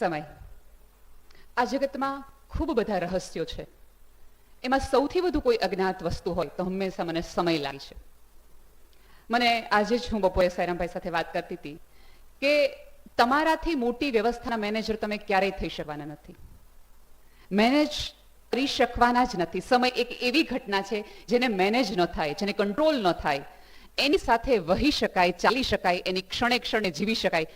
સમય. આ જગતમાં ખૂબ બધા રહસ્યો છે. એમાં સૌથી વધુ કોઈ અજ્ઞાત વસ્તુ હોય તો હંમેશા મને સમય લાગે છે. મને આજે જ હું બપોરે સાયરામભાઈ સાથે વાત કરતી હતી કે તમારાથી મોટી વ્યવસ્થાના મેનેજર તમે ક્યારેય થઈ શકવાના નથી. મેનેજ કરી શકવાના જ નથી. સમય એક એવી ઘટના છે જેને મેનેજ ન થાય, જેને કંટ્રોલ ન થાય, એની સાથે વહી શકાય, ચાલી શકાય, એની ક્ષણે ક્ષણે જીવી શકાય,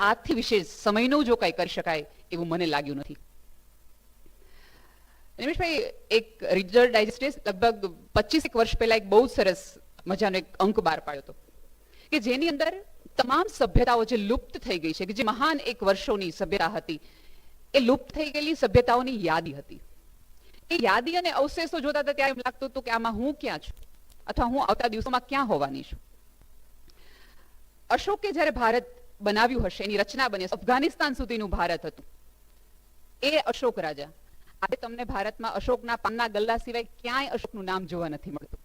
આથી વિશેષ સમયનું જો કંઈ કરી શકાય એવું મને લાગ્યું નથી. નિમેશભાઈ, એક રિઝલ્ટ ડાયજેસ્ટ લગભગ 25 વર્ષ પહેલા એક બહુ સરસ મજાનો એક અંક બહાર પાડ્યો હતો કે જેની અંદર તમામ સભ્યતાઓ જે લુપ્ત થઈ ગઈ છે, કે જે મહાન એક વર્ષોની સભ્યતા હતી, એ લુપ્ત થઈ ગયેલી સભ્યતાઓની યાદી હતી. એ યાદી અને અવશેષો જોતા હતા ત્યારે એમ લાગતું હતું કે આમાં હું ક્યાં છું, અથવા હું આવતા દિવસોમાં ક્યાં હોવાની છું. અશોકે જ્યારે ભારત બનાવ્યું હશે, એની રચના બની, અફઘાનિસ્તાન સુધીનું ભારત હતું. એ અશોક રાજા, આજે તમને ભારતમાં અશોકના પાનના ગલ્લા સિવાય ક્યાંય અશોકનું નામ જોવા નથી મળતું.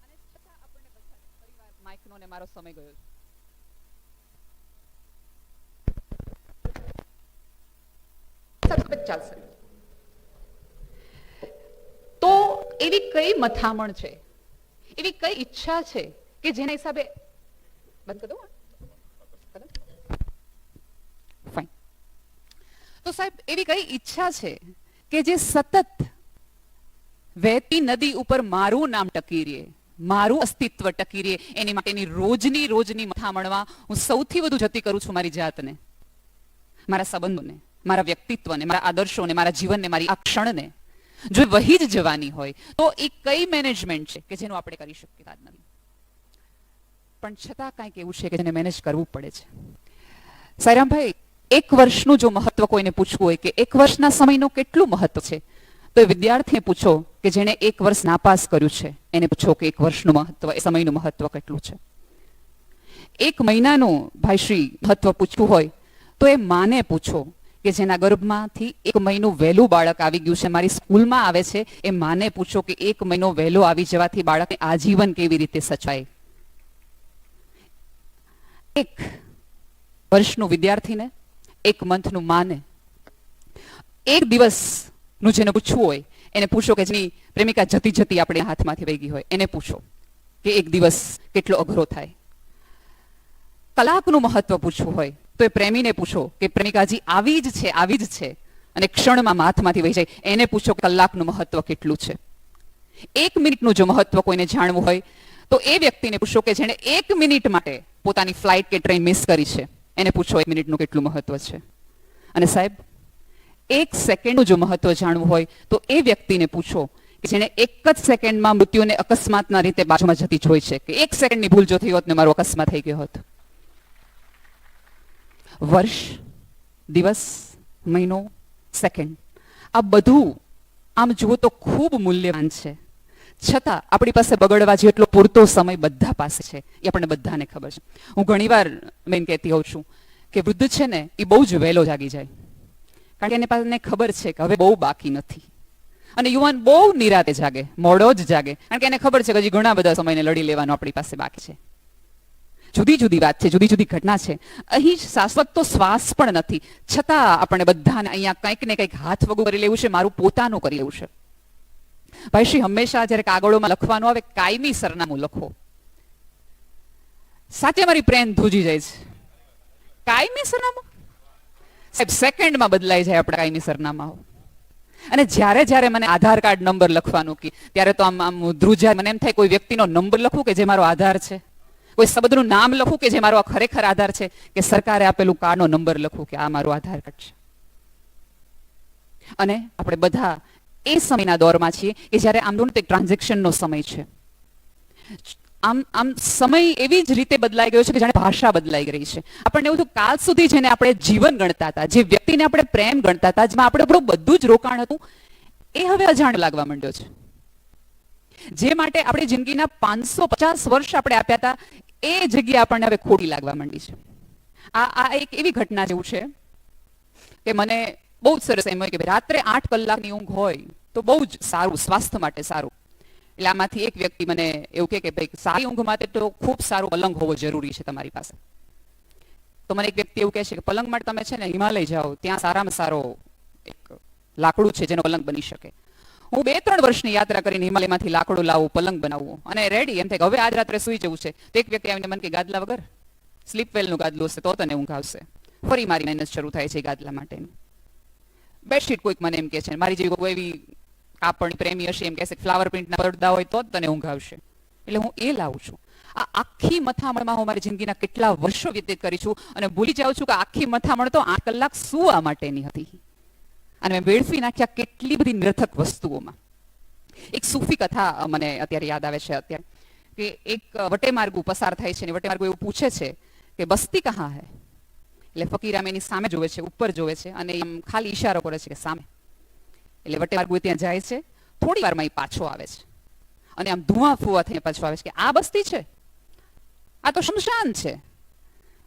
અને છતાં આપણને બધા પરિવાર માઇકનો ને મારો સમય ગયો છે. ચાલશે તો એવી કઈ મથામણ છે, એવી કઈ ઈચ્છા છે કે જેના હિસાબે બંધ કરી દઉં. ફાઇન. તો સાહેબ, એવી કઈ ઈચ્છા છે કે જે સતત વહેતી નદી ઉપર મારું નામ ટકી રહે, મારું અસ્તિત્વ ટકી રહે, એની માટેની રોજની મથામણમાં હું સૌથી વધુ જતી કરું છું મારી જાતને, મારા સંબંધોને, મારા વ્યક્તિત્વને, મારા આદર્શોને, મારા જીવનને, મારી આ ક્ષણને. જો વહી જ જવાની હોય તો એ કઈ મેનેજમેન્ટ છે કે જેનું આપણે કરી શકીએ નથી. પણ છતાં કંઈક એવું છે કે જેને મેનેજ કરવું પડે છે. સાયરામભાઈ, એક વર્ષનું જો મહત્વ કોઈને પૂછવું હોય કે એક વર્ષના સમયનું કેટલું મહત્વ છે, તો એ વિદ્યાર્થીને પૂછો કે જેને એક વર્ષ નાપાસ કર્યું છે, એને પૂછો કે એક વર્ષનું મહત્વ, એ સમયનું મહત્વ કેટલું છે. એક મહિનાનું ભાઈશ્રી મહત્વ પૂછવું હોય તો એ માને પૂછો કે જેના ગર્ભમાંથી એક મહિનું વહેલું બાળક આવી ગયું છે, મારી સ્કૂલમાં આવે છે, એ માને પૂછો કે એક મહિનો વહેલો આવી જવાથી બાળકને આજીવન કેવી રીતે સચાય. એક વર્ષનું વિદ્યાર્થીને, એક મંથનું માને, એક દિવસનું જેને પૂછવું હોય એને પૂછો કે જેની પ્રેમિકા જતી જતી આપણે હાથમાંથી વહી ગઈ હોય, એને પૂછો કે એક દિવસ કેટલો અઘરો થાય. કલાકનું મહત્વ પૂછવું હોય તો એ પ્રેમીને પૂછો કે પ્રેમિકાજી આવી જ છે અને ક્ષણમાં હાથમાંથી વહી જાય, એને પૂછો કે કલાકનું મહત્વ કેટલું છે. 1 મિનિટનું જો મહત્વ કોઈને જાણવું હોય તો એ વ્યક્તિને પૂછો કે જેણે 1 મિનિટ માટે પોતાની ફ્લાઇટ કે ટ્રેન મિસ કરી છે, એને પૂછો 1 મિનિટનું કેટલું મહત્વ છે. અને સાહેબ, 1 સેકન્ડનું જો મહત્વ જાણવું હોય તો એ વ્યક્તિને પૂછો કે જેણે 1 જ સેકન્ડમાં મૃત્યુને અકસ્માતના રીતે બાજુમાં જતી જોઈ છે, કે 1 સેકન્ડની ભૂલ જો થઈ હોત ને મારો અકસ્માત થઈ ગયો હોત. વર્ષ, દિવસ, મહિનો, સેકન્ડ, આ બધું આમ જુઓ તો ખૂબ મૂલ્યવાન છે. છતાં આપણી પાસે બગડવા જેટલો પૂરતો સમય બધા પાસે છે, એ આપણને બધાને ખબર છે. હું ઘણીવાર બેન કહેતી હોઉં છું કે વૃદ્ધ છે ને એ બહુ જ વહેલો જાગી જાય, કારણ કે એને પાસે ખબર છે કે હવે બહુ બાકી નથી. અને યુવાન બહુ નિરાતે જાગે, મોડો જ જાગે, કારણ કે એને ખબર છે કે હજી ઘણા બધા સમયને લડી લેવાનો આપણી પાસે બાકી છે. જુદી જુદી વાત છે, જુદી જુદી ઘટના છે. અહીં શાશ્વત તો શ્વાસ પણ નથી, છતાં આપણે બધાને અહીંયા કંઈક ને કંઈક હાથ વગું કરી લેવું છે, મારું પોતાનું કરી લેવું છે. ભાઈશ્રી, હંમેશા જ્યારે કાગળોમાં લખવાનું આવે કાયમી સરનામું લખો. સાચે મારી પ્રેમ ધ્રુજી જાય છે. કાયમી સરનામું સાહેબ સેકન્ડમાં બદલાઈ જાય આપણા કાયમી સરનામાઓ. અને જ્યારે જ્યારે મને આધાર કાર્ડ નંબર લખવાનું કે ત્યારે તો આમ ધ્રુજા, મને એમ થાય કોઈ વ્યક્તિનો નંબર લખું કે જે મારો આધાર છે, કોઈ શબ્દનું નામ લખું કે જે મારો ખરેખર આધાર છે, કે સરકારે આપેલું કાર્ડનો નંબર લખું કે આ મારું આધાર કાર્ડ છે. અને આપણે બધા એ સમયના દોરમાં છીએ કે જ્યારે આમ દોનો એક ટ્રાન્ઝેક્શનનો સમય છે. આમ સમય એવી જ રીતે બદલાઈ ગયો છે કે જાણે ભાષા બદલાઈ ગઈ છે. આપણને એવું થયું કાલ સુધી જેને આપણે જીવન ગણતા હતા, જે વ્યક્તિને આપણે પ્રેમ ગણતા હતા, જેમાં આપણે આપણું બધું જ રોકાણ હતું, એ હવે અજાણ લાગવા માંડ્યો છે. જે માટે આપણે જિંદગીના 550 વર્ષ આપણે આપ્યા હતા, એ જગ્યા આપણને હવે ખોટી લાગવા માંડી છે. આ એક એવી ઘટના જેવું છે કે મને બહુ જ સરસ એમ હોય કે રાત્રે 8 કલાકની ઊંઘ હોય તો બહુ જ સારું, સ્વાસ્થ્ય માટે સારું. એટલે આમાંથી એક વ્યક્તિ મને એવું કહે કે ભાઈ સારી ઊંઘ માટે તો ખૂબ સારો પલંગ હોવો જરૂરી છે તમારી પાસે. તો તો મને એક વ્યક્તિ એવું કહે છે કે પલંગ માટે તમે છે ને હિમાલય જાઓ, ત્યાં સારામાં સારો એક લાકડું છે જેનો પલંગ બની શકે. હું 2-3 વર્ષની યાત્રા કરીને હિમાલયમાંથી લાકડું લાવું, પલંગ બનાવવું અને રેડી, એમ થાય કે હવે આજ રાત્રે સુઈ જવું છે. તો એક વ્યક્તિ આવીને મને કે ગાદલા વગર, સ્લીપવેલનું ગાદલું હશે તો તને ઊંઘ આવશે. ફરી મારી મહેનત શરૂ થાય છે ગાદલા માટેની. બેડશીટ કોઈક મને એમ કે છે, મારી જેવી કોઈ એવી કાપડ પ્રેમી હશે એમ કહેશે ફ્લાવર પ્રિન્ટના પડદા હોય તો જ તને ઊંઘ આવશે. એટલે હું એ લાવું છું. આ આખી મથામણમાં હું મારી જિંદગીના કેટલા વર્ષો વ્યતીત કરી છું અને ભૂલી જાઉં છું કે આખી મથામણ તો 8 કલાક સુવા માટેની હતી. અને મેં વેડફી નાખ્યા કેટલી બધી નિરર્થક વસ્તુઓમાં. એક સૂફી કથા મને અત્યારે યાદ આવે છે અત્યારે, કે એક વટેમાર્ગુ પસાર થાય છે ને વટેમાર્ગુ એવું પૂછે છે કે બસ્તી કહા હૈ? એટલે ફકીર આમ એની સામે જોવે છે, ઉપર જોવે છે અને એમ ખાલી ઈશારો કરે છે કે સામે. એટલે વટેમાર્ગુ ત્યાં જાય છે, થોડી વારમાં એ પાછો આવે છે અને આમ ધુઆ ફુવા થઈને પાછો આવે છે કે આ બસ્તી છે, આ તો શમશાન છે.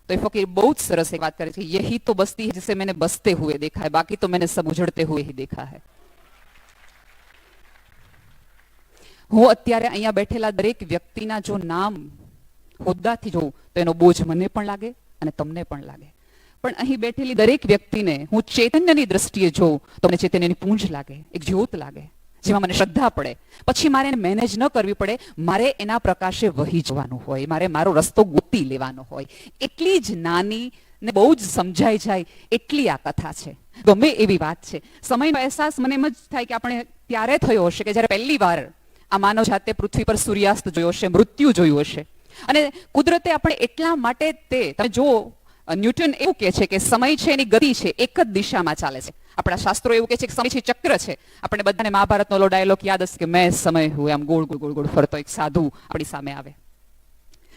તો એ ફકીર બહુ જ સરસ એક વાત કરે છે, યહી તો બસ્તી હૈ जिसे मैंने बसते हुए देखा है, बाकी तो मैंने सब उजड़ते हुए ही देखा है. હું અત્યારે અહીંયા બેઠેલા દરેક વ્યક્તિના જો નામ હોદ્દાથી જોઉં તો એનો બોજ મને પણ લાગે અને તમને પણ લાગે. પણ અહીં બેઠેલી દરેક વ્યક્તિને હું ચૈતન્યની દ્રષ્ટિએ જોઉં તો મને ચૈતન્યની પૂંજ લાગે, એક જ્યોત લાગે, જેમાં મને શ્રદ્ધા પડે. પછી મારે એને મેનેજ ન કરવી પડે, મારે એના પ્રકાશે વહી જવાનું હોય, મારે મારો રસ્તો ગોતી લેવાનો હોય. એટલી જ નાની ને બહુ જ સમજાઈ જાય એટલી આ કથા છે. ગમે એવી વાત છે. સમયનો અહેસાસ મને એમ જ થાય કે આપણે ત્યારે થયો હશે કે જ્યારે પહેલી વાર આ માનવ જાતે પૃથ્વી પર સૂર્યાસ્ત જોયો હશે, મૃત્યુ જોયું હશે. અને કુદરતે આપણે એટલા માટે તમે જો ન્યૂટન એવું કહે છે કે સમય છે એની ગતિ છે એક જ દિશામાં ચાલે છે. આપણા શાસ્ત્રો એવું કહે છે કે સમય છે ચક્ર છે. આપણે બધાને મહાભારતનો લો ડાયલોગ યાદ હશે કે મેં સમય હું, આમ ગોળ ગોળ ગોળ ગોળ ફરતો એક સાધુ આપણી સામે આવે.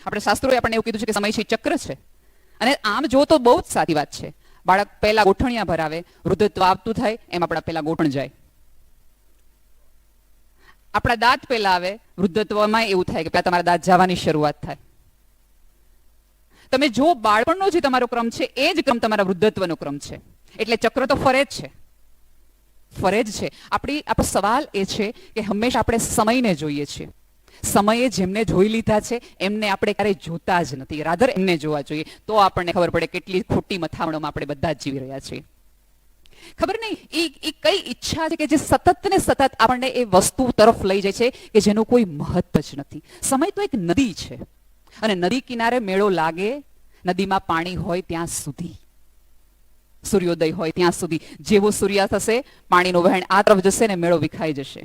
આપણે શાસ્ત્રોએ આપણને એવું કીધું છે કે સમય છે ચક્ર છે. અને આમ જો તો બહુ જ સારી વાત છે. બાળક પહેલા ગોઠણિયા ભરાવે, વૃદ્ધત્વ આવતું થાય એમ આપણા પહેલા ગોઠણ જાય. આપણા દાંત પહેલા આવે, વૃદ્ધત્વમાં એવું થાય કે તમારા દાંત જવાની શરૂઆત થાય. તમે જો બાળપણનો જે તમારો ક્રમ છે એ જ ક્રમ તમારા વૃદ્ધત્વનો ક્રમ છે. એટલે ચક્ર તો ફરે જ છે, ફરે જ છે. આપણો સવાલ એ છે કે હંમેશા આપણે સમયને જોઈએ છીએ. સમયે જેમને જોઈ લીધા છે એમને આપણે ક્યારેય જોતા જ નથી. રાધર એમને જોવા જોઈએ, તો આપણને ખબર પડે કેટલી ખોટી મથામણોમાં આપણે બધા જ જીવી રહ્યા છીએ. ખબર નહીં એ કઈ ઈચ્છા છે કે જે સતત ને સતત આપણને એ વસ્તુ તરફ લઈ જાય છે કે જેનું કોઈ મહત્વ જ નથી. સમય તો એક નદી છે અને નદી કિનારે મેળો લાગે, નદીમાં પાણી હોય ત્યાં સુધી, સૂર્યોદય હોય ત્યાં સુધી. જેવો સૂર્યાસ્ત થશે પાણીનો વહેણ આ તરફ જશે ને મેળો વિખાઈ જશે.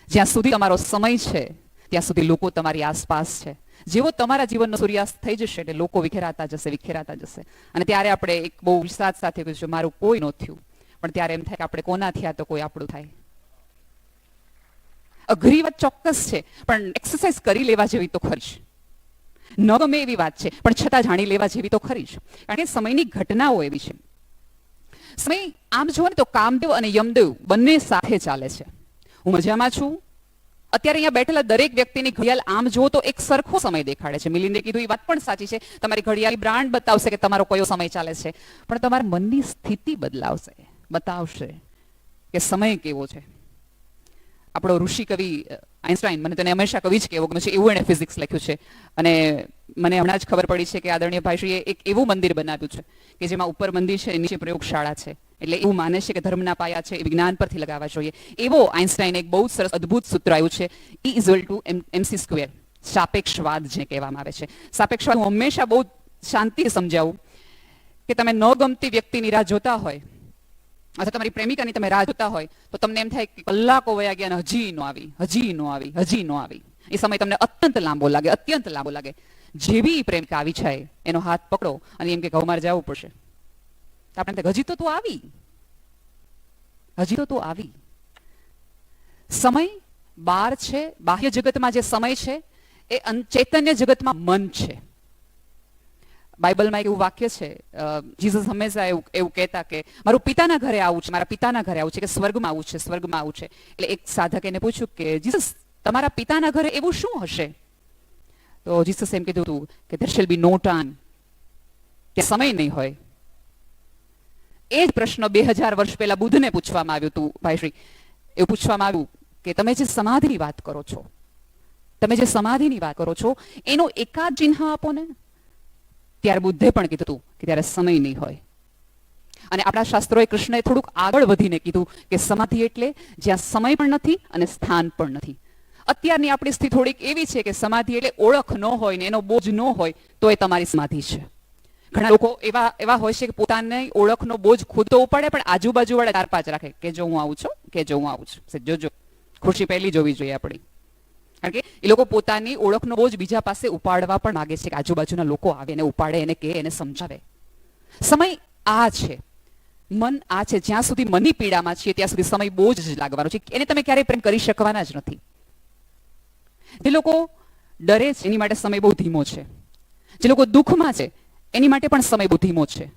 જ્યાં સુધી તમારો સમય છે ત્યાં સુધી લોકો તમારી આસપાસ છે. જેવો તમારા જીવનનો સૂર્યાસ્ત થઈ જશે એટલે લોકો વિખેરાતા જશે. અને ત્યારે આપણે એક બહુ વિશ્વાસ સાથે કહીશું મારું કોઈ ન થયું. પણ ત્યારે એમ થાય કે આપણે કોના થયા તો કોઈ આપણું થાય. અઘરી વાત ચોક્કસ છે, પણ એક્સરસાઇઝ કરી લેવા જેવી તો ખરી જ. ન ગમે એવી વાત છે પણ છતાં જાણી લેવા જેવી તો ખરી જ. કારણ કે સમયની ઘટનાઓ એવી છે. સમય આમ જુઓ ને તો કામદેવ અને યમદેવ બંને સાથે ચાલે છે. હું મજામાં છું. અત્યારે અહીંયા બેઠેલા દરેક વ્યક્તિની ઘડિયાળ આમ જુઓ તો એક સરખો સમય દેખાડે છે. મિલિંદે કીધું એ વાત પણ સાચી છે. તમારી ઘડિયાળની બ્રાન્ડ બતાવશે કે તમારો કયો સમય ચાલે છે, પણ તમારા મનની સ્થિતિ બતાવશે કે સમય કેવો છે. આપણો ઋષિ કવિ આઇન્સ્ટાઈન, મને તેને હંમેશા કવિ જ કહેવો ગમે છે, એવું એણે ફિઝિક્સ લખ્યું છે. અને મને હમણાં જ ખબર પડી છે કે આદરણીય ભાઈશ્રીએ એક એવું મંદિર બનાવ્યું છે કે જેમાં ઉપર મંદિર છે, નીચે પ્રયોગશાળા છે. એટલે એવું માને છે કે ધર્મના પાયા છે એ વિજ્ઞાન પરથી લગાવવા જોઈએ. એવો આઇન્સ્ટાઈને એક બહુ સરસ અદ્ભુત સૂત્ર આવ્યું છે, E=mc², સાપેક્ષવાદ જે કહેવામાં આવે છે. સાપેક્ષવાદ હું હંમેશા બહુ શાંતિથી સમજાવું કે તમે ન ગમતી વ્યક્તિની રાહ જોતા હોય અથવા તમારી પ્રેમિકાની તમે રાહ જોતા હોય તો તમને એમ થાય કે કલાકો વયા ગયા અને હજી નો આવી. એ સમય તમને અત્યંત લાંબો લાગે. જેવી પ્રેમિકા આવી જાય એનો હાથ પકડો અને એમ કે ઘઉં જવું પડશે. આપણે હજી તો તું આવી. સમય બહાર છે, બાહ્ય જગતમાં જે સમય છે એ ચૈતન્ય જગતમાં મન છે. બાઇબલમાં એક એવું વાક્ય છે, જીસસ હંમેશા એવું કહેતા કે મારું પિતાના ઘરે આવું છે, મારા પિતાના ઘરે આવું છે, કે સ્વર્ગમાં આવું છે. એટલે એક સાધક એને પૂછ્યું કે જીસસ તમારા પિતાના ઘરે એવું શું હશે? તો જીસસ એમ કીધું હતું કે there shall be no time, કે સમય નહીં હોય. એ જ પ્રશ્ન 2000 વર્ષ પહેલા બુદ્ધને પૂછવામાં આવ્યું હતું. ભાઈશ્રી એવું પૂછવામાં આવ્યું કે તમે જે સમાધિની વાત કરો છો એનો એકાદ ચિહ્ન આપો ને. ત્યારે બુદ્ધે પણ કીધું હતું કે ત્યારે સમય નહીં હોય. અને આપણા શાસ્ત્રોએ કૃષ્ણએ થોડુંક આગળ વધીને કીધું કે સમાધિ એટલે જ્યાં સમય પણ નથી અને સ્થાન પણ નથી. અત્યારની આપણી સ્થિતિ થોડીક એવી છે કે સમાધિ એટલે ઓળખ ન હોય ને એનો બોજ ન હોય તો એ તમારી સમાધિ છે. ઘણા લોકો એવા હોય છે કે પોતાની ઓળખનો બોજ ખુદ તો ઉપાડે પણ આજુબાજુ વાળા 4-5 રાખે કે જો હું આવું છું, કે જો હું આવું છું. જોજો, ખુરશી પહેલી જોવી જોઈએ આપણી. કારણ કે એ લોકો પોતાની ઓળખનો બોજ બીજા પાસે ઉપાડવા પણ માંગે છે કે આજુબાજુના લોકો આવે એને ઉપાડે, એને કહે, એને સમજાવે. સમય આ છે, મન આ છે. જ્યાં સુધી મનની પીડામાં છીએ ત્યાં સુધી સમય બોજ જ લાગવાનો છે. એને તમે ક્યારેય પ્રેમ કરી શકવાના જ નથી. જે લોકો ડરે છે એની માટે સમય બહુ ધીમો છે. જે લોકો દુઃખમાં છે એની માટે પણ સમય બહુ ધીમો છે.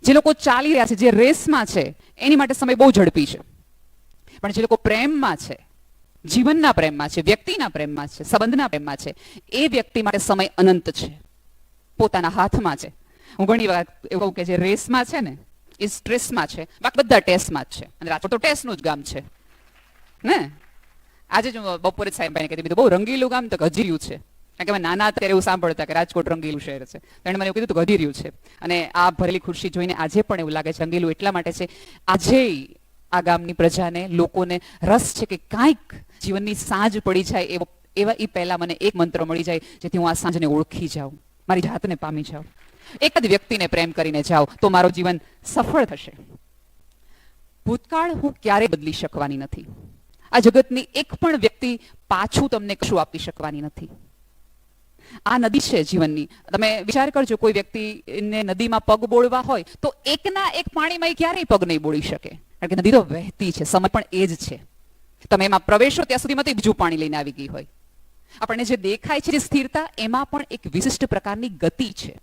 જે લોકો ચાલી રહ્યા છે, જે રેસમાં છે, એની માટે સમય બહુ ઝડપી છે. પણ જે લોકો પ્રેમમાં છે, જીવનના પ્રેમમાં છે, વ્યક્તિના પ્રેમમાં છે, સંબંધના પ્રેમમાં છે, એ વ્યક્તિ માટે સમય અનંત છે, પોતાના હાથમાં છે. હું ઘણી વાર એવું કહું કે જે રેસમાં છે ને એ સ્ટ્રેસમાં છે, બાકી બધા ટેસ્ટમાં જ છે. અને રાજકોટ તો ટેસ્ટનું જ ગામ છે ને. આજે જ હું બપોરે સાહેબભાઈને કહેતી હતી બહુ રંગીલું ગામ તો હજી રહ્યું છે. કારણ કે અમે નાના હતા ત્યારે એવું સાંભળતા કે રાજકોટ રંગીલું શહેર છે. તેણે મને એવું કીધું તો હજી રહ્યું છે. અને આ ભરેલી ખુરશી જોઈને આજે પણ એવું લાગે છે રંગીલું એટલા માટે છે. આજે આ ગામની પ્રજાને, લોકોને રસ છે કે કાંઈક જીવનની સાંજ પડી જાય એવા એ પહેલા મને એક મંત્ર મળી જાય જેથી હું આ સાંજને ઓળખી જાઉં, મારી જાતને પામી જાઉં. એક જ વ્યક્તિને પ્રેમ કરીને જાઓ તો મારું જીવન સફળ થશે. ભૂતકાળ હું ક્યારેય બદલી શકવાની નથી. આ જગતની એક પણ વ્યક્તિ પાછું તમને કશું આપી શકવાની નથી. આ નદી છે જીવનની. તમે વિચાર કરજો, કોઈ વ્યક્તિને નદીમાં પગ બોળવા હોય તો એકના એક પાણીમાં ક્યારેય પગ નહીં બોળી શકે. કારણ કે નદી તો વહેતી છે, સમય પણ એ જ છે. તમે એમાં પ્રવેશો ત્યાં સુધીમાં તો બીજું પાણી લઈને આવી ગઈ હોય. આપણને જે દેખાય છે જે સ્થિરતા, એમાં પણ એક વિશિષ્ટ પ્રકારની ગતિ છે.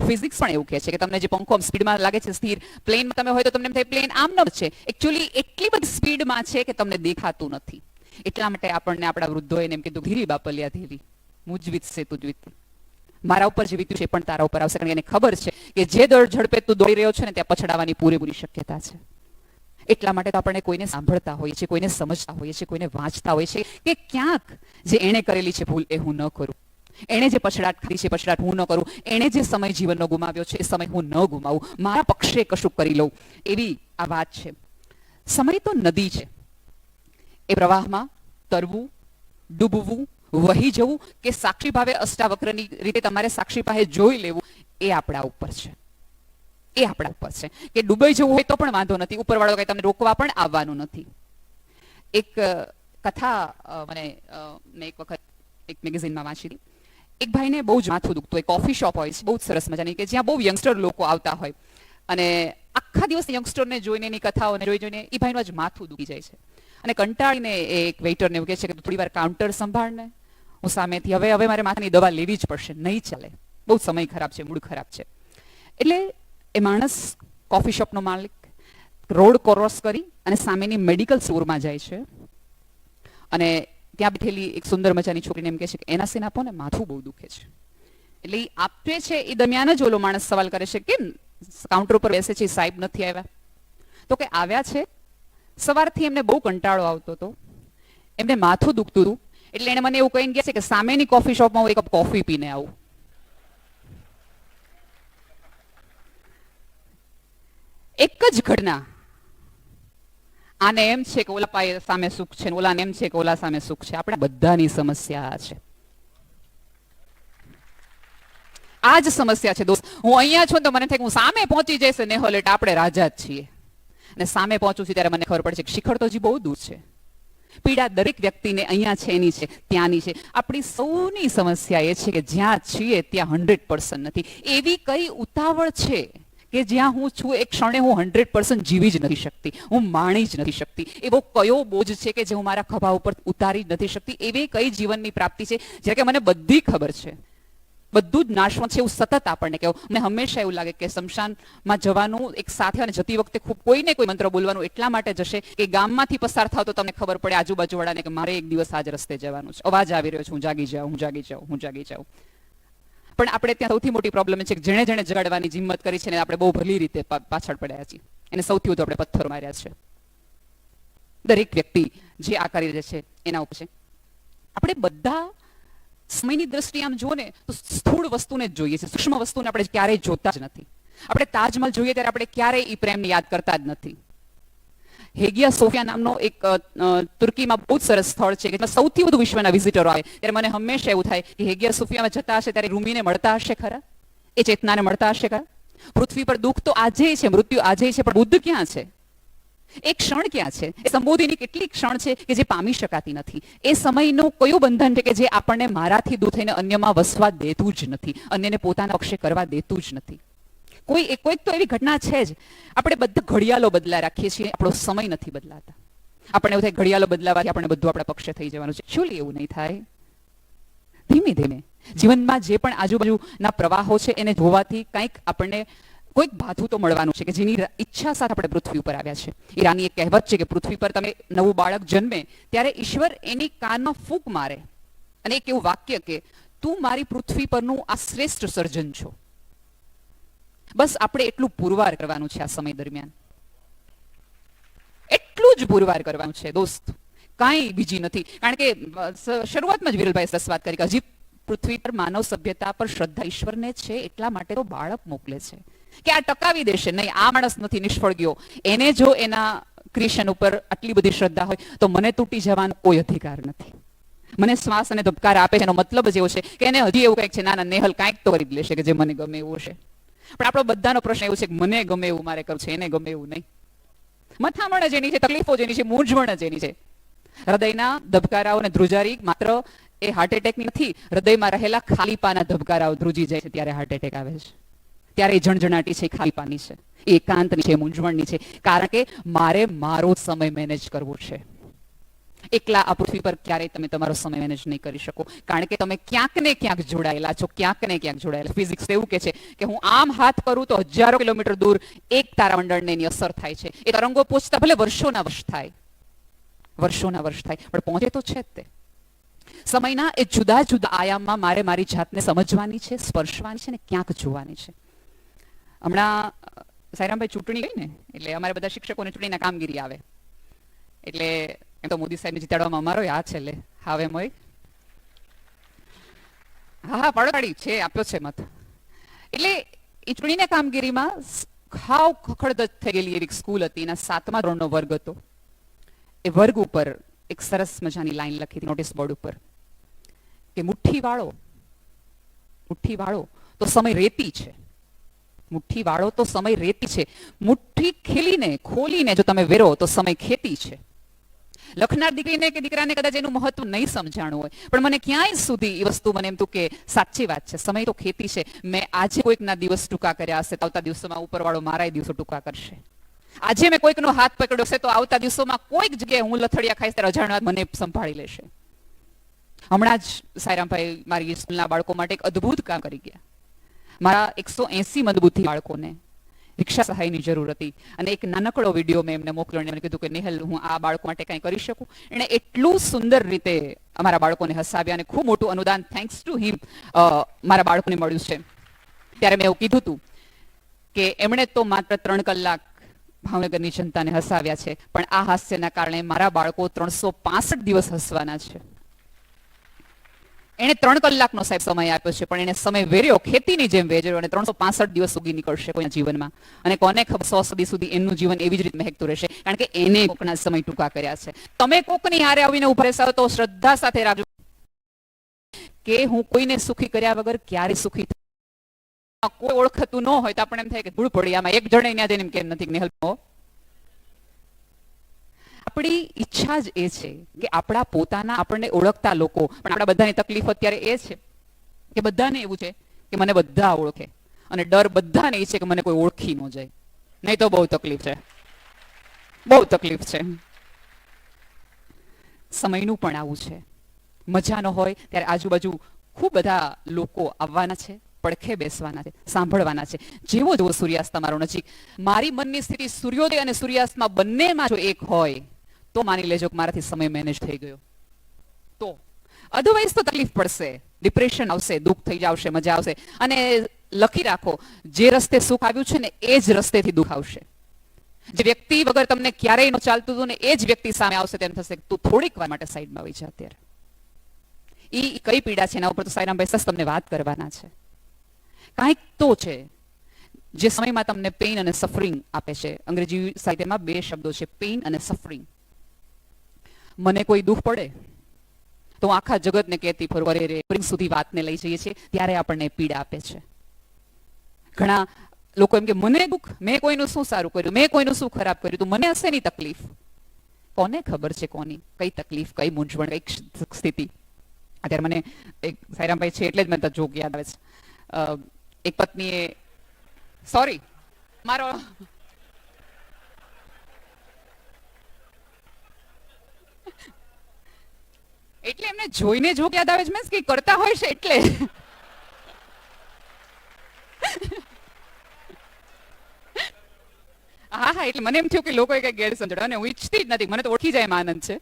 ફિઝિક્સ પણ એવું કહે છે કે તમને જે પંખો સ્પીડમાં લાગે છે સ્થિર, પ્લેનમાં તમે હોય તો તમને એમ થાય પ્લેન આમ ન છે. એકચ્યુઅલી એટલી બધી સ્પીડમાં છે કે તમને દેખાતું નથી. એટલા માટે આપણને આપણા વૃદ્ધોએ એમ કીધું, ધીરી બાપલિયા ધીરી, મુજવીત છે તુજવીત. મારા ઉપર જે વીત્યું છે પણ તારા ઉપર આવશે. કારણ કે એને ખબર છે કે જે ઝડપે તું દોડી રહ્યો છે ને ત્યાં પછડાવાની પૂરેપૂરી શક્યતા છે. એટલા માટે તો આપણે કોઈને સાંભળતા હોઈએ છીએ, કોઈને સમજતા હોઈએ છીએ, કોઈને વાંચતા હોઈએ છીએ કે ક્યાંક જે એણે કરેલી છે ભૂલ એ હું ન કરું, એણે જે પછડાટ ખાધી છે પછડાટ હું ન કરું, એણે જે સમય જીવનનો ગુમાવ્યો છે એ સમય હું ન ગુમાવું, મારા પક્ષે કશું કરી લઉં, એવી આ વાત છે. સમય તો નદી છે. એ પ્રવાહમાં તરવું, ડૂબવું, વહી જવું કે સાક્ષી ભાવે અષ્ટાવક્રની રીતે તમારે સાક્ષી પાસે જોઈ લેવું, એ આપણા ઉપર છે. એ આપણા ઉપર છે. કે ડૂબાઈ જવું હોય તો પણ વાંધો નથી, ઉપરવાળો કઈ તમને રોકવા પણ આવવાનું નથી. એક કથા મેં એક વખત એક મેગેઝિનમાં વાંચી હતી. એક ભાઈને બહુ જ માથું દુખતું હોય, કોફી શોપ હોય છે બહુ જ સરસ મજાની કે જ્યાં બહુ યંગસ્ટર લોકો આવતા હોય અને આખા દિવસ યંગસ્ટરને જોઈને એની કથાઓને જોઈને એ ભાઈનું જ માથું દુખી જાય છે. અને કંટાળીને એક વેઇટરને એવું કહે છે કે થોડી વાર કાઉન્ટર સંભાળને, હું સામેથી હવે મારે માથાની દવા લેવી જ પડશે, નહીં ચાલે, બહુ સમય ખરાબ છે, મૂડ ખરાબ છે. એટલે એ માણસ, કોફી શોપનો માલિક, રોડ ક્રોસ કરી અને સામેની મેડિકલ સ્ટોરમાં જાય છે અને ત્યાં બેઠેલી એક સુંદર મજાની છોકરીને એમ કહે છે કે એનાસીન આપો ને, માથું બહુ દુખે છે. એટલે એ આપે છે એ દરમિયાન જ ઓલો માણસ સવાલ કરે છે કેમ કાઉન્ટર ઉપર બેસે છે સાહેબ નથી આવ્યા? તો કે આવ્યા છે, સવારથી એમને બહુ કંટાળો આવતો હતો, એમને માથું દુખતું હતું, એટલે એને મને એવું કહીને કહે છે કે સામેની કોફી શોપમાં હું એક કપ કોફી પીને આવું. એક જ ઘટના. આને એમ છે કે ઓલા પાસે સામે સુખ છે, ઓલાને એમ છે કે ઓલા સામે સુખ છે. આપણે બધાની સમસ્યા છે. આ જ સમસ્યા છે દોસ્ત. હું અહીંયા છું તો મને થાય કે હું સામે પહોંચી જઈશ નેહોલ એટલે આપણે રાજા જ છીએ. અને સામે પહોંચું છું ત્યારે મને ખબર પડે છે કે શિખર તો હજી બહુ દૂર છે. પીડા દરેક વ્યક્તિને અહીંયા છે, એની છે, ત્યાંની છે. આપણી સૌની સમસ્યા એ છે કે જ્યાં છીએ ત્યાં 100% નથી. એવી કઈ ઉતાવળ છે કે જ્યાં હું છું એક ક્ષણે હું 100% જીવી જ નથી શકતી, હું માણી જ નથી શકતી. એવો કયો બોજ છે કે જે હું મારા ખભા ઉપર ઉતારી જ નથી શકતી? એવી કઈ જીવનની પ્રાપ્તિ છે જ્યારે કે મને બધી ખબર છે, બધું જ નાશવંત છે એવું સતત આપણને કહેવું. મને હંમેશા એવું લાગે કે શમશાનમાં જવાનું એક સાથે અને જતી વખતે ખૂબ કોઈને કોઈ મંત્ર બોલવાનું એટલા માટે જશે કે ગામમાંથી પસાર થાવ તો તમને ખબર પડે આજુબાજુવાળાને કે મારે એક દિવસ આજ રસ્તે જવાનું છે, અવાજ આવી રહ્યો છે, હું જાગી જાઉં, હું જાગી જાઉં, હું જાગી જાઉં. પણ આપણે ત્યાં સૌથી મોટી પ્રોબ્લેમ છે કે જેણે જેણે જગાડવાની હિંમત કરી છે ને આપણે બહુ ભલી રીતે પાછળ પડ્યા છીએ. એને સૌથી વધુ આપણે પથ્થરો માર્યા છે. દરેક વ્યક્તિ જે આ કરી રહે છે એના ઉપર છે. આપણે બધા સમયની દ્રષ્ટિએ આમ જુઓ ને તો સ્થૂળ વસ્તુને જ જોઈએ છે, સૂક્ષ્મ વસ્તુને આપણે ક્યારેય જોતા જ નથી. આપણે તાજમહલ જોઈએ ત્યારે આપણે ક્યારેય એ પ્રેમને યાદ કરતા જ નથી. હેગિયા સોફિયા નામનો એક તુર્કીમાં બહુ સરસ સ્થળ છે કે સૌથી વધુ વિશ્વના વિઝિટરો આવે ત્યારે મને હંમેશા એવું થાય કે હેગિયા સોફિયામાં જતા હશે ત્યારે રૂમીને મળતા હશે ખરા, એ ચેતનાને મળતા હશે ખરા. પૃથ્વી પર દુઃખ તો આજે છે, મૃત્યુ આજે છે, પણ બુદ્ધ ક્યાં છે? એક ક્ષણ ક્યાં છે? એ સંબોધિની કેટલી ક્ષણ છે કે જે પામી શકાતી નથી. એ સમયનું કયું બંધન છે કે જે આપણને મારાથી દૂર થઈને અન્યમાં વસવા દેતું જ નથી, અન્યને પોતાના પક્ષે કરવા દેતું જ નથી. કોઈક તો એવી ઘટના છે જ. આપણે બધા ઘડિયાળો બદલા રાખીએ છીએ, આપણો સમય નથી બદલાતા. આપણને એવું થાય ઘડિયાળો બદલાવાથી આપણે બધું આપણા પક્ષે થઈ જવાનું છે. શું એવું નહીં થાય? ધીમે ધીમે જીવનમાં જે પણ આજુબાજુના પ્રવાહો છે એને જોવાથી કંઈક આપણને કોઈક ભાથું તો મળવાનું છે કે જેની ઈચ્છા સાથે આપણે પૃથ્વી ઉપર આવ્યા છે. ઈરાની એક કહેવત છે કે પૃથ્વી પર તમે નવું બાળક જન્મે ત્યારે ઈશ્વર એની કાનમાં ફૂંક મારે અને એક એવું વાક્ય કે તું મારી પૃથ્વી પરનું આ શ્રેષ્ઠ સર્જન છો. બસ આપણે એટલું પુરવાર કરવાનું છે આ સમય દરમિયાન, એટલું જ પુરવાર કરવાનું છે દોસ્ત, કાંઈ બીજી નથી. કારણ કે શરૂઆતમાં જ વિરલભાઈ સરસ વાત કરી કે હજી પૃથ્વી પર માનવ સભ્યતા પર શ્રદ્ધા ઈશ્વરને છે એટલા માટે તો બાળક મોકલે છે કે આ ટકાવી દેશે. નહીં, આ માણસ નથી નિષ્ફળ ગયો, એને જો એના ક્રિશ્ચન ઉપર આટલી બધી શ્રદ્ધા હોય તો મને તૂટી જવાનો કોઈ અધિકાર નથી. મને શ્વાસ અને ધબકાર આપે છે એનો મતલબ જ એવો છે કે એને હજી એવું કંઈક છે, ના નેહલ કાંઈક તો કરી જ લેશે કે જે મને ગમે એવું છે. પણ આપણો બધાનો પ્રશ્ન એવું છે કે મને ગમે એવું મારે કરવું છે, એને ગમે એવું નહીં. મથામણ જેની છે, તકલીફો જેની છે, મૂંઝવણ જેની છે, હૃદયના ધબકારાઓ અને ધ્રુજારી માત્ર એ હાર્ટ એટેકની નથી, હૃદયમાં રહેલા ખાલીપાના ધબકારાઓ ધ્રુજી જાય છે ત્યારે હાર્ટ એટેક આવે છે. ત્યારે એ જણજણાટી છે, ખાલીપાની છે, એકાંતની છે, મૂંઝવણની છે. કારણ કે મારે મારો સમય મેનેજ કરવો છે. એકલા આ પૃથ્વી પર ક્યારેય તમે તમારો સમય મેનેજ નહીં કરી શકો, કારણ કે તમે ક્યાંક ને ક્યાંક જોડાયેલા છો, ક્યાંક ને ક્યાંક જોડાયેલા. ફિઝિક્સ એવું કે છે કે હું આમ હાથ કરું તો હજારો કિલોમીટર દૂર એક તારામંડળને એની અસર થાય છે. એ તરંગો પહોંચતા ભલે વર્ષોના વર્ષ થાય, પણ પહોંચે તો છે જ તે. સમયના એ જુદા જુદા આયામમાં મારે મારી જાતને સમજવાની છે, સ્પર્શવાની છે ને ક્યાંક જોવાની છે. હમણાં સાઈરામભાઈ ચૂંટણી ગઈ ને એટલે અમારે બધા શિક્ષકોને ચૂંટણીના કામગીરી આવે એટલે એમ તો મોદી સાહેબને જીતાડવામાં અમારો યાદ છે. લે હવે મોય હા પડકાડી છે, આપ્યો છે મત. એટલે એ ચૂંટણીના કામગીરીમાં ખાવ ખખડધજ થઈ ગયેલી એવી સ્કૂલ હતી, એના 7મા ધોરણનો વર્ગ હતો. એ વર્ગ ઉપર એક સરસ મજાની લાઈન લખી હતી નોટિસ બોર્ડ ઉપર કે મુઠ્ઠી વાળો તો સમય રેતી છે, મુઠ્ઠી વાળો તો સમય રેતી છે, મુઠ્ઠી ખોલીને જો તમે વેરો તો સમય ખેતી છે. લખનાર દીકરીને કે દીકરાને કદાચ એનું મહત્વ નહીં સમજાણું હોય, પણ મને ક્યાંય સુધી એ વસ્તુ મને એમ તું કે સાચી વાત છે, સમય તો ખેતી છે. મેં આજે કોઈકના દિવસ ટૂંકા કર્યા હશે તો આવતા દિવસોમાં ઉપરવાળો મારાય દિવસો ટૂંકા કરશે. આજે મેં કોઈકનો હાથ પકડ્યો હશે તો આવતા દિવસોમાં કોઈક જગ્યાએ હું લથડિયા ખાઈશ ત્યારે અજાણ્યા મને સંભાળી લેશે. હમણાં જ સાઈરામભાઈ મારી સ્કૂલના બાળકો માટે એક અદ્ભુત કામ કરી ગયા. મારા 180 મંદબુદ્ધિ બાળકોને રિક્ષા સહાયની જરૂર હતી અને એક નાનકડો વિડીયો મેં એમને મોકલ્યો અને એમને કીધું કે નેહલ હું આ બાળકો માટે કંઈ કરી શકું. એણે એટલું સુંદર રીતે અમારા બાળકોને હસાવ્યા અને ખૂબ મોટું અનુદાન થેન્ક્સ ટુ હિમ મારા બાળકોને મળ્યું છે. ત્યારે મેં એવું કીધું હતું કે એમણે તો માત્ર 3 કલાક ભાવનગરની જનતાને હસાવ્યા છે, પણ આ હાસ્યના કારણે મારા બાળકો 365 દિવસ હસવાના છે. એને 3 કલાકનો સાહેબ સમય આપ્યો છે, પણ એને સમય વેર્યો ખેતીની જેમ વેર્યો અને 365 દિવસ ઉગી નીકળશે કોઈના જીવનમાં. અને કોને ખબર 100 સદી સુધી એમનું જીવન એવી જ રીતે મહેકતું રહેશે, કારણ કે એને કોકના સમય ટૂંકા કર્યા છે. તમે કોકની હારે આવીને ઉભા રહેશો તો શ્રદ્ધા સાથે રાખજો કે હું કોઈને સુખી કર્યા વગર ક્યારે સુખી કોઈ ઓળખતું ન હોય તો આપણે એમ થાય કે ધૂળ પડી આમાં એક જણે ત્યાં જઈને કેમ નથી નેહલ. આપણી ઈચ્છા જ એ છે કે આપણા પોતાના આપણને ઓળખતા લોકો, પણ આપણા બધાની તકલીફ અત્યારે એ છે કે બધાને એવું છે કે મને બધા ઓળખે અને ડર બધાને એ છે કે મને કોઈ ઓળખી ન જાય, નહીં તો બહુ તકલીફ છે, બહુ તકલીફ છે. સમયનું પણ આવું છે. મજા ન હોય ત્યારે આજુબાજુ ખૂબ બધા લોકો આવવાના છે, પડખે બેસવાના છે, સાંભળવાના છે. જેવો જેવો સૂર્યાસ્ત તમારો નજીક, મારી મનની સ્થિતિ સૂર્યોદય અને સૂર્યાસ્તમાં બંનેમાં જો એક હોય તો માની લેજો કે મારાથી સમય મેનેજ થઈ ગયો. તો અધરવાઇઝ તો તકલીફ પડશે, ડિપ્રેશન આવશે, દુઃખ થઈ જશે, મજા આવશે. અને લખી રાખો જે રસ્તે સુખ આવ્યું છે ને એ જ રસ્તેથી દુઃખ આવશે. જે વ્યક્તિ વગર તમને ક્યારેય ન ચાલતું હતું ને એ જ વ્યક્તિ સામે આવશે તેમ થશે તું થોડીક વાર માટે સાઈડમાં આવી જા. અત્યારે એ કઈ પીડા છે એના ઉપર તો સાઈરામભાઈ સસ તમને વાત કરવાના છે. કાંઈક તો છે જે સમયમાં તમને પેઇન અને સફરિંગ આપે છે. અંગ્રેજી સાહિત્યમાં બે શબ્દો છે, પેઇન અને સફરિંગ. મને કોઈ દુઃખ પડે તો હું આખા જગતને કહેતી ફરું, અરે રે સુધી વાતને લઈ જઈએ છીએ ત્યારે આપણને પીડા આપે છે. ઘણા લોકો એમ કે મને દુઃખ, મેં કોઈનું શું સારું કર્યું, મેં કોઈનું શું ખરાબ કર્યું, તો મને હશે ની તકલીફ. કોને ખબર છે કોની કઈ તકલીફ, કઈ મૂંઝવણ, કઈ સ્થિતિ. અત્યારે મને એક સાઈરામભાઈ છે એટલે જ મને જોક યાદ આવે છે. એક પત્નીએ સોરી મારો એટલે એમને જોઈને જોક યાદ આવે છે, મીન્સ કે કરતા હોય છે એટલે. હા હા, એટલે મને એમ થયું કે લોકોએ કઈ ગેરસમજણ, અને હું ઈચ્છતી જ નથી, મને તો ઓળખી જાય એમ આનંદ છે.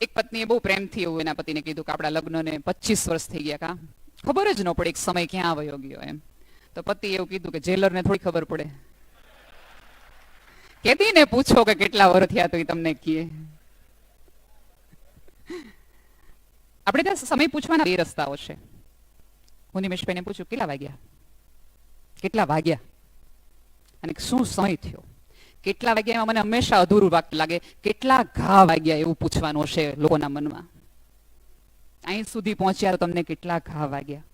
એક પત્નીએ બહુ પ્રેમથી એવું એના પતિને કીધું કે આપણા લગ્નને 25 વર્ષ થઈ ગયા, કા ખબર જ ન પડે એક સમય ક્યાં વયો ગયો એમ. તો પતિ એવું કીધું કે જેલરને થોડી ખબર પડે, કેદીને પૂછો કે કેટલા વર્ષ થયા તો એ તમને કહે. આપણે ત્યાં સમય પૂછવાના બે રસ્તાઓ છે. હું નિમેશભાઈને પૂછ્યું કેટલા વાગ્યા અને શું સમય થયો. કેટલા વાગ્યા એમાં મને હંમેશા અધૂરું લાગે. કેટલા ઘા વાગ્યા એવું પૂછવાનું હશે લોકોના મનમાં. અહીં સુધી પહોંચ્યા તો તમને કેટલા ઘા વાગ્યા.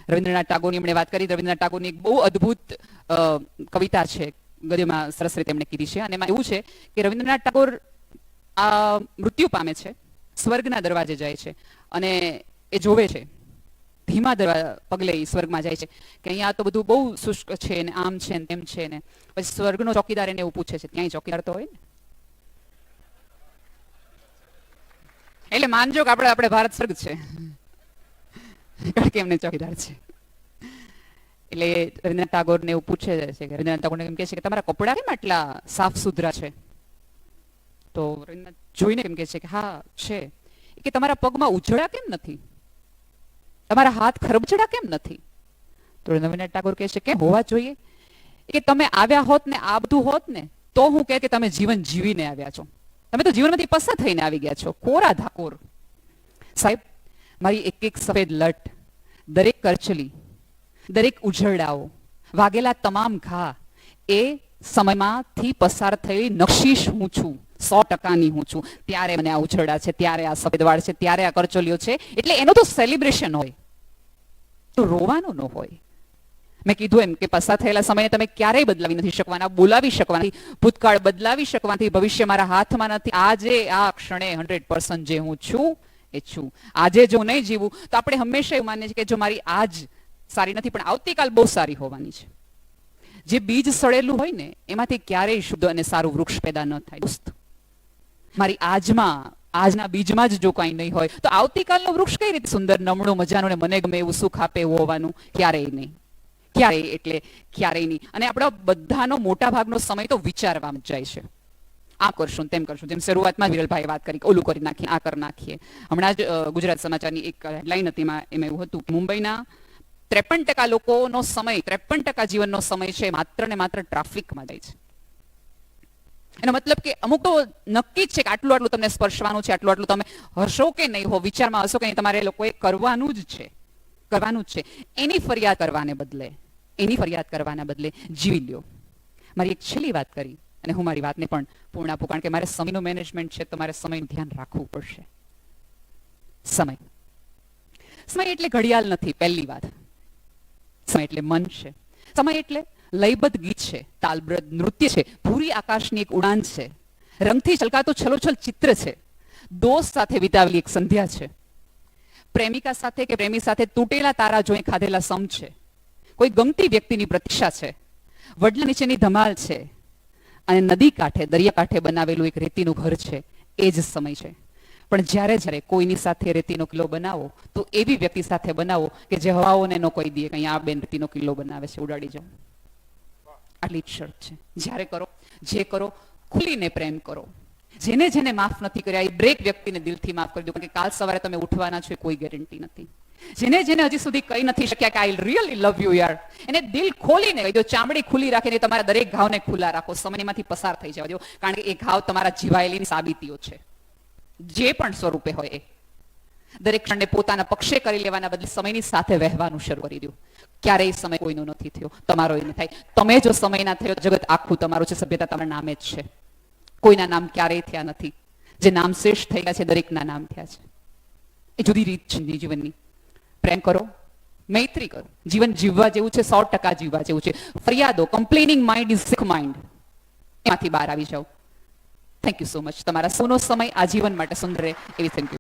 રવિન્દ્રનાથ ટાગોરની એમણે વાત કરી. રવિન્દ્રનાથ ટાગોરની એક બહુ અદ્ભુત કવિતા છે, ગદ્યમાં સરસ રીતે એમણે કીધી છે. અને એમાં એવું છે કે રવિન્દ્રનાથ ટાગોર મૃત્યુ પામે છે, સ્વર્ગના દરવાજે જાય છે અને એ જોવે છે, ધીમા પગલે સ્વર્ગમાં જાય છે કે અહીંયા તો બધું બહુ શુષ્ક છે ને આમ છે ને તેમ છે ને. પછી સ્વર્ગનો ચોકીદાર એને એવું પૂછે છે, ત્યાંય ચોકીદાર તો હોય ને, એટલે માનજો કે આપણે ભારત સ્વર્ગ છે, કારણ કે એમને ચોકીદાર છે. એટલે રવિન્દ્રનાથ ટાગોરને એવું પૂછે છે કે રવિન્દ્રનાથ ટાગોરને એમ કહે છે કે તમારા કપડા કેમ આટલા સાફ સુથરા છે? તો રવિન્દ્રનાથ જોઈને એમ કહે છે કે હા છે. કે તમારા પગમાં ઉજળા કેમ નથી? તમારા હાથ ખરબચડા કેમ નથી? તો રવિન્દ્રનાથ ટાગોર કહે છે કેમ હોવા જોઈએ? કે તમે આવ્યા હોત ને આ બધું હોત ને તો હું કહે કે તમે જીવન જીવીને આવ્યા છો. તમે તો જીવનમાંથી પસાર થઈને આવી ગયા છો, કોરા ધાકોર. સાહેબ, મારી એક એક સફેદ લટ, દરેક કરચલી, દરેક ઉજરડાઓ, વાગેલા તમામ ઘા એ સમયમાંથી પસાર થઈ નક્ષીશ હું છું, 100%ની હું છું. ત્યારે મને આ ઉછરડા છે, ત્યારે આ સફેદ વાળ છે, ત્યારે આ કરચલીઓ છે. એટલે એનું તો સેલિબ્રેશન હોય, તો રોવાનું ન હોય. મેં કીધું એમ કે પસાર થયેલા સમયને તમે ક્યારેય બદલાવી નથી શકવાના, બોલાવી શકવાના, ભૂતકાળ બદલાવી શકવાથી, ભવિષ્ય મારા હાથમાં નથી. આજે આ ક્ષણે 100% જે હું છું એ છું. આજે જો નહીં જીવું તો આપણે હંમેશા એવું માનીએ છીએ કે જો મારી આજ સારી નથી પણ આવતીકાલ બહુ સારી હોવાની છે. જે બીજ સડેલું હોય ને એમાંથી ક્યારેય શુદ્ધ અને સારું વૃક્ષ પેદા ન થાય. દોસ્ત, મારી આજના બીજમાં જ જો કાંઈ નહીં હોય તો આવતીકાલનું વૃક્ષ કઈ રીતે સુંદર, નમણું, મજાનું ને મને ગમે એવું સુખ આપે એવું હોવાનું? ક્યારેય નહીં, ક્યારેય એટલે ક્યારેય નહીં. અને આપણા બધાનો મોટા ભાગનો સમય તો વિચારવામાં જાય છે. આ કરશું, તેમ કરશું. જેમ શરૂઆતમાં વિરલભાઈએ વાત કરી, ઓલું કરી નાખીએ, આ કરી નાખીએ. હમણાં જ ગુજરાત સમાચારની એક હેડલાઇન હતી, એમાં એવું હતું, મુંબઈના 53% લોકોનો સમય, 53% જીવનનો સમય છે માત્ર ને માત્ર ટ્રાફિકમાં જાય છે. એનો મતલબ કે અમુક તો નક્કી જ છે કે આટલું આટલું તમને સ્પર્શવાનું છે, આટલું આટલું તમે હશો કે નહીં હો, વિચારમાં હશો કે નહીં, તમારે લોકોએ કરવાનું જ છે, કરવાનું જ છે. એની ફરિયાદ કરવાના બદલે જીવી લ્યો. મારી એક છેલ્લી વાત કરી અને હું મારી વાતને પણ પૂર્ણ આપું, કારણ કે મારે સમયનું મેનેજમેન્ટ છે તો મારે સમયનું ધ્યાન રાખવું પડશે. સમય એટલે ઘડિયાળ નથી, પહેલી વાત. સમય એટલે મન છે. સમય એટલે લયબદ્ધ ગીત છે, તાલબદ્ધ નૃત્ય છે, ભૂરી આકાશની એક ઉડાન છે, રંગથી છલકાતો છલોછલ ચિત્ર છે, દોસ્ત સાથે વિતાવેલી એક સંધ્યા છે, પ્રેમિકા સાથે કે પ્રેમી સાથે તૂટેલા તારા જોઈ ખાધેલા સમ છે, કોઈ ગમતી વ્યક્તિની પ્રતીક્ષા છે, વડલા નીચેની ધમાલ છે, અને નદી કાંઠે, દરિયા કાંઠે બનાવેલું એક રેતીનું ઘર છે. એ જ સમય છે. પણ જ્યારે કોઈની સાથે રેતીનો કિલ્લો બનાવો તો એવી વ્યક્તિ સાથે બનાવો કે જે હવાઓને ન કોઈ દે કે અહીંયા આ બેન રેતીનો કિલ્લો બનાવે છે, ઉડાડી જાઓ. આટલી જ શરત છે. જ્યારે કરો, જે કરો, ખુલીને પ્રેમ કરો. જેને માફ નથી કર્યા એ બ્રેક વ્યક્તિને દિલથી માફ કરી દો, કારણ કે કાલ સવારે તમે ઉઠવાના છો એ કોઈ ગેરંટી નથી. જેને હજી સુધી કહી નથી શક્યા કે આઈ રિયલી લવ યુ યાર, એને દિલ ખોલીને કહી દો, ચામડી ખુલ્લી રાખીને તમારા દરેક ઘાવને ખુલ્લા રાખો. સમયમાંથી પસાર થઈ જવા દો, કારણ કે એ ઘાવ તમારા જીવાયેલીની સાબિતીઓ છે, જે પણ સ્વરૂપે હોય એ. દરેક ક્ષણને પોતાના પક્ષે કરી લેવાના બદલે સમયની સાથે વહેવાનું શરૂ કરી દો. ક્યારેય સમય કોઈનો નથી થયો, તમારો એ થાય. તમે જો સમય ના થયો, જગત આખું તમારું છે, સભ્યતા તમારા નામે જ છે. કોઈના નામ ક્યારેય થયા નથી. જે નામ શ્રેષ્ઠ થઈ ગયા છે, દરેકના નામ થયા છે. એ જુદી રીત છે જીવનની. પ્રેમ કરો, મૈત્રી કરો. જીવન જીવવા જેવું છે, 100% જીવવા જેવું છે. ફરિયાદો, complaining mind is sick mind, એમાંથી બહાર આવી જાઓ. Thank you so much. તમારા સૌનો સમય આજીવન માટે સુંદર રહે એવી થેન્ક યુ.